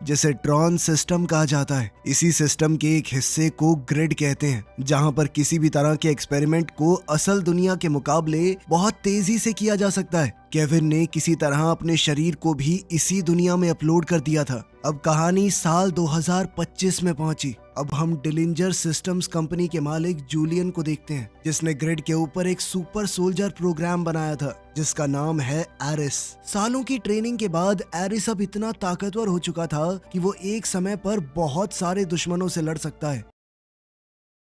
जिसे Tron system कहा जाता है। इसी सिस्टम के एक हिस्से को ग्रिड कहते हैं, जहां पर किसी भी तरह के एक्सपेरिमेंट को असल दुनिया के मुकाबले बहुत तेजी से किया जा सकता है। केविन ने किसी तरह अपने शरीर को भी इसी दुनिया में अपलोड कर दिया था। अब कहानी साल 2025 में पहुंची। अब हम डिलिंजर सिस्टम्स कंपनी के मालिक जूलियन को देखते हैं, जिसने ग्रिड के ऊपर एक सुपर सोल्जर प्रोग्राम बनाया था जिसका नाम है एरिस। सालों की ट्रेनिंग के बाद एरिस अब इतना ताकतवर हो चुका था कि वो एक समय पर बहुत सारे दुश्मनों से लड़ सकता है।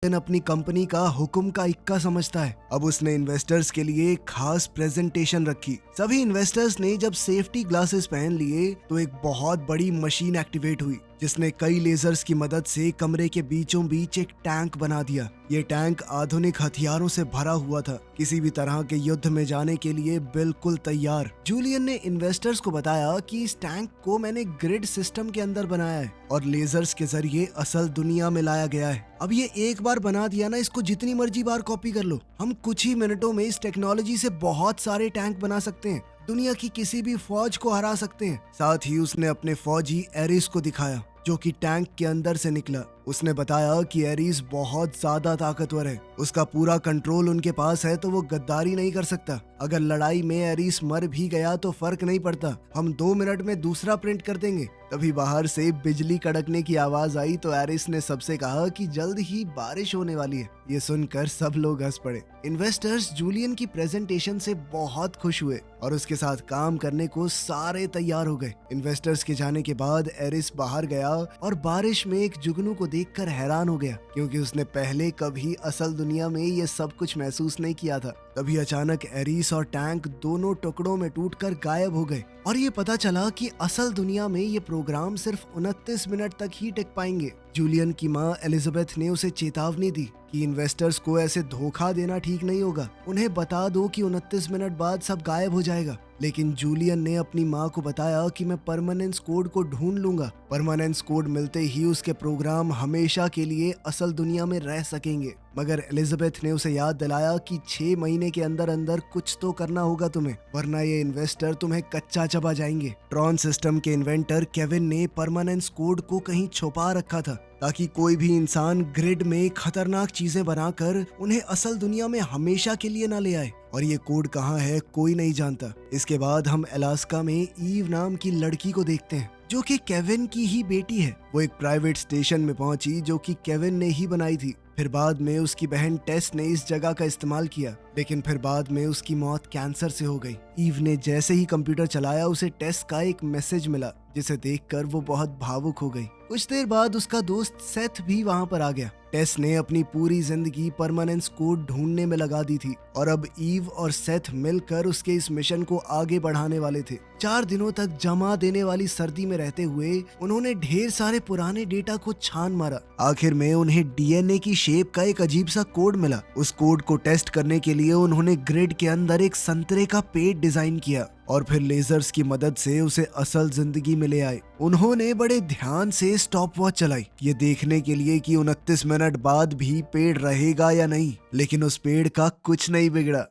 अपनी कंपनी का हुक्म का इक्का समझता है। अब उसने इन्वेस्टर्स के लिए खास प्रेजेंटेशन रखी। सभी इन्वेस्टर्स ने जब सेफ्टी ग्लासेस पहन लिए तो एक बहुत बड़ी मशीन एक्टिवेट हुई, जिसने कई लेजर्स की मदद से कमरे के बीचों बीच एक टैंक बना दिया। ये टैंक आधुनिक हथियारों से भरा हुआ था, किसी भी तरह के युद्ध में जाने के लिए बिल्कुल तैयार। जूलियन ने इन्वेस्टर्स को बताया कि इस टैंक को मैंने ग्रिड सिस्टम के अंदर बनाया है और लेजर्स के जरिए असल दुनिया में लाया गया है। अब ये एक बार बना दिया ना, इसको जितनी मर्जी बार कॉपी कर लो। हम कुछ ही मिनटों में इस टेक्नोलॉजी से बहुत सारे टैंक बना सकते हैं, दुनिया की किसी भी फौज को हरा सकते हैं। साथ ही उसने अपने फौजी एरिस को दिखाया, जो कि टैंक के अंदर से निकला। उसने बताया कि एरिस बहुत ज्यादा ताकतवर है, उसका पूरा कंट्रोल उनके पास है, तो वो गद्दारी नहीं कर सकता। अगर लड़ाई में एरिस मर भी गया तो फर्क नहीं पड़ता, हम 2 मिनट में दूसरा प्रिंट कर देंगे। तभी बाहर से बिजली कड़कने की आवाज आई तो एरिस ने सबसे कहा कि जल्द ही बारिश होने वाली है। ये सुनकर सब लोग हंस पड़े। इन्वेस्टर्स जूलियन की प्रेजेंटेशन से बहुत खुश हुए और उसके साथ काम करने को सारे तैयार हो गए। इन्वेस्टर्स के जाने के बाद एरिस बाहर गया और बारिश में एक जुगनू को देखकर हैरान हो गया, क्योंकि उसने पहले कभी असल दुनिया में ये सब कुछ महसूस नहीं किया था। तभी अचानक एरिस और टैंक दोनों टुकड़ों में टूटकर गायब हो गए और ये पता चला कि असल दुनिया में ये प्रोग्राम सिर्फ 29 मिनट तक ही टिक पाएंगे। जूलियन की माँ एलिजाबेथ ने उसे चेतावनी दी कि इन्वेस्टर्स को ऐसे धोखा देना ठीक नहीं होगा, उन्हें बता दो कि 29 मिनट बाद सब गायब हो जाएगा। लेकिन जूलियन ने अपनी माँ को बताया कि मैं परमानेंस कोड को ढूंढ लूंगा। परमानेंस कोड मिलते ही उसके प्रोग्राम हमेशा के लिए असल दुनिया में रह सकेंगे। मगर एलिजाबेथ ने उसे याद दिलाया कि 6 महीने के अंदर अंदर कुछ तो करना होगा तुम्हें, वरना ये इन्वेस्टर तुम्हें कच्चा चबा जाएंगे। ट्रॉन सिस्टम के इन्वेंटर केविन ने परमानेंस कोड को कहीं छुपा रखा था, ताकि कोई भी इंसान ग्रिड में खतरनाक चीजें बनाकर उन्हें असल दुनिया में हमेशा के लिए ना ले आए। और ये कोड कहाँ है कोई नहीं जानता। इसके बाद हम अलास्का में ईव नाम की लड़की को देखते हैं, जो कि केविन की ही बेटी है। वो एक प्राइवेट स्टेशन में पहुंची जो कि केविन ने ही बनाई थी। फिर बाद में उसकी बहन टेस ने इस जगह का इस्तेमाल किया, लेकिन फिर बाद में उसकी मौत कैंसर से हो गई। ईव ने जैसे ही कंप्यूटर चलाया उसे टेस का एक मैसेज मिला, जिसे देखकर वो बहुत भावुक हो गई। कुछ देर बाद उसका दोस्त सेथ भी वहाँ पर आ गया। टेस ने अपनी पूरी जिंदगी परमानेंस कोड ढूंढने में लगा दी थी और अब ईव और सेथ मिलकर उसके इस मिशन को आगे बढ़ाने वाले थे। 4 दिनों तक जमा देने वाली सर्दी में रहते हुए उन्होंने ढेर सारे पुराने डेटा को छान मारा। आखिर में उन्हें डीएनए की शेप का एक अजीब सा कोड मिला। उस कोड को टेस्ट करने के लिए उन्होंने ग्रिड के अंदर एक संतरे का पेड़ डिजाइन किया और फिर लेजर्स की मदद से उसे असल जिंदगी में ले आए। उन्होंने बड़े ध्यान से स्टॉप वॉच चलाई, ये देखने के लिए कि 29 मिनट बाद भी पेड़ रहेगा या नहीं, लेकिन उस पेड़ का कुछ नहीं बिगड़ा।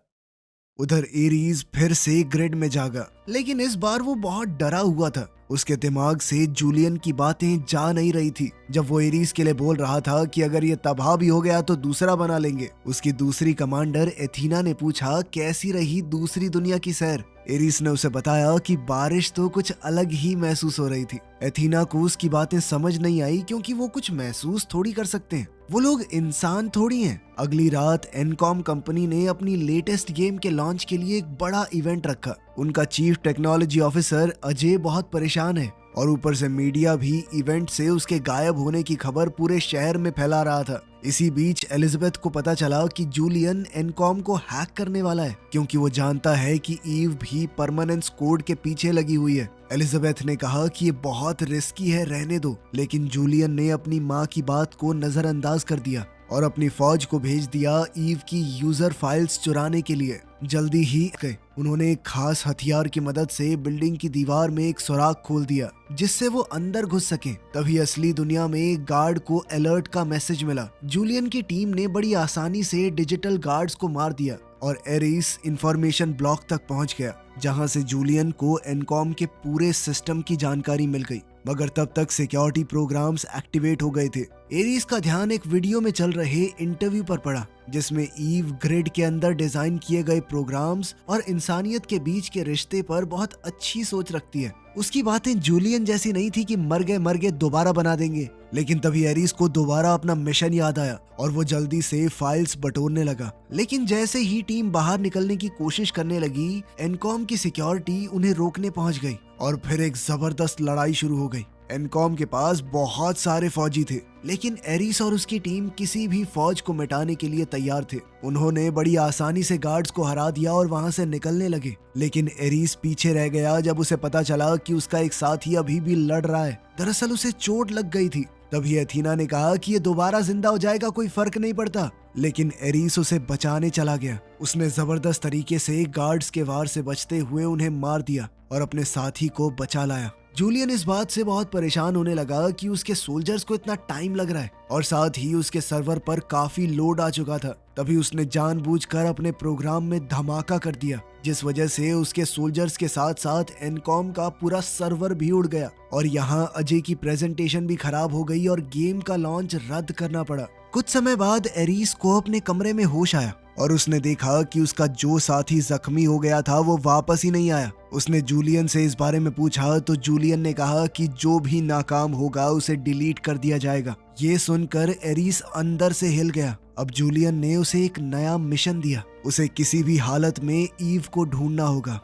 उधर एरीज फिर से ग्रिड में जागा, लेकिन इस बार वो बहुत डरा हुआ था। उसके दिमाग से जूलियन की बातें जा नहीं रही थी। जब वो एरीज के लिए बोल रहा था कि अगर ये तबाह भी हो गया तो दूसरा बना लेंगे। उसकी दूसरी कमांडर एथीना ने पूछा कैसी रही दूसरी दुनिया की सैर। एरीज ने उसे बताया कि बारिश तो कुछ अलग ही महसूस हो रही थी। एथीना को उसकी बातें समझ नहीं आई, क्योंकि वो कुछ महसूस थोड़ी कर सकते हैं, वो लोग इंसान थोड़ी हैं। अगली रात एनकॉम कंपनी ने अपनी लेटेस्ट गेम के लॉन्च के लिए एक बड़ा इवेंट रखा। उनका चीफ टेक्नोलॉजी ऑफिसर अजय बहुत परेशान है और ऊपर से मीडिया भी इवेंट से उसके गायब होने की खबर पूरे शहर में फैला रहा था। इसी बीच एलिजाबेथ को पता चला कि जूलियन एनकॉम को हैक करने वाला है, क्योंकि वो जानता है कि ईव भी परमानेंस कोड के पीछे लगी हुई है। एलिजाबेथ ने कहा कि ये बहुत रिस्की है, रहने दो, लेकिन जूलियन ने अपनी माँ की बात को नजरअंदाज कर दिया और अपनी फौज को भेज दिया ईव की यूजर फाइल्स चुराने के लिए। जल्दी ही उन्होंने एक खास हथियार की मदद से बिल्डिंग की दीवार में एक सुराख खोल दिया, जिससे वो अंदर घुस सके। तभी असली दुनिया में एक गार्ड को अलर्ट का मैसेज मिला। जूलियन की टीम ने बड़ी आसानी से डिजिटल गार्ड्स को मार दिया और एरिस इंफॉर्मेशन ब्लॉक तक पहुंच गया, जहां से जूलियन को एनकॉम के पूरे सिस्टम की जानकारी मिल गई। मगर तब तक सिक्योरिटी प्रोग्राम्स एक्टिवेट हो गए थे। एरीज का ध्यान एक वीडियो में चल रहे इंटरव्यू पर पड़ा, जिसमें ईव ग्रिड के अंदर डिजाइन किए गए प्रोग्राम्स और इंसानियत के बीच के रिश्ते पर बहुत अच्छी सोच रखती है। उसकी बातें जूलियन जैसी नहीं थी कि मर गए दोबारा बना देंगे। लेकिन तभी एरीज को दोबारा अपना मिशन याद आया और वो जल्दी से फाइल्स बटोरने लगा। लेकिन जैसे ही टीम बाहर निकलने की कोशिश करने लगी, एनकॉम की सिक्योरिटी उन्हें रोकने पहुंच गई और फिर एक जबरदस्त लड़ाई शुरू हो गई। एनकॉम के पास बहुत सारे फौजी थे, लेकिन एरीस और उसकी टीम किसी भी फौज को मिटाने के लिए तैयार थे। उन्होंने बड़ी आसानी से गार्ड्स को हरा दिया और वहां से निकलने लगे। लेकिन एरीस पीछे रह गया जब उसे पता चला कि उसका एक साथी अभी भी लड़ रहा है। दरअसल उसे चोट लग गई थी। तभी एथीना ने कहा कि ये दोबारा जिंदा हो जाएगा, कोई फर्क नहीं पड़ता। लेकिन एरीस उसे बचाने चला गया। उसने जबरदस्त तरीके से गार्ड्स के वार से बचते हुए उन्हें मार दिया और अपने साथी को बचा लाया। जूलियन इस बात से बहुत परेशान होने लगा कि उसके सोल्जर्स को इतना टाइम लग रहा है और साथ ही उसके सर्वर पर काफी लोड आ चुका था। तभी उसने जानबूझकर अपने प्रोग्राम में धमाका कर दिया, जिस वजह से उसके सोल्जर्स के साथ साथ एनकॉम का पूरा सर्वर भी उड़ गया और यहाँ अजय की प्रेजेंटेशन भी खराब हो गई और गेम का लॉन्च रद्द करना पड़ा। कुछ समय बाद एरीस को अपने कमरे में होश आया और उसने देखा कि उसका जो साथी जख्मी हो गया था वो वापस ही नहीं आया। उसने जूलियन से इस बारे में पूछा तो जूलियन ने कहा कि जो भी नाकाम होगा उसे डिलीट कर दिया जाएगा। ये सुनकर एरीस अंदर से हिल गया। अब जूलियन ने उसे एक नया मिशन दिया। उसे किसी भी हालत में ईव को ढूंढना होगा।